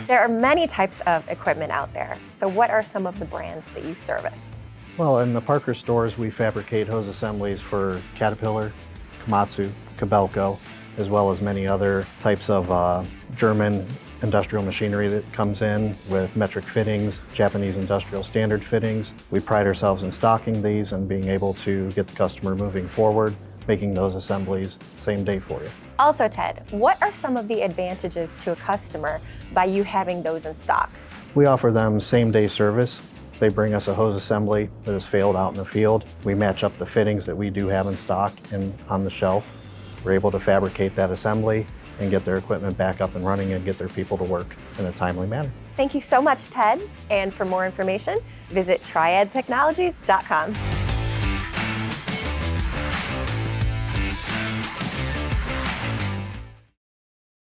There are many types of equipment out there, so what are some of the brands that you service? Well, in the Parker stores, we fabricate hose assemblies for Caterpillar, Komatsu, Kobelco, as well as many other types of German industrial machinery that comes in with metric fittings, Japanese industrial standard fittings. We pride ourselves in stocking these and being able to get the customer moving forward, making those assemblies same day for you. Also, Ted, what are some of the advantages to a customer by you having those in stock? We offer them same day service. They bring us a hose assembly that has failed out in the field. We match up the fittings that we do have in stock and on the shelf. We're able to fabricate that assembly and get their equipment back up and running and get their people to work in a timely manner. Thank you so much, Ted. And for more information, visit triadtechnologies.com.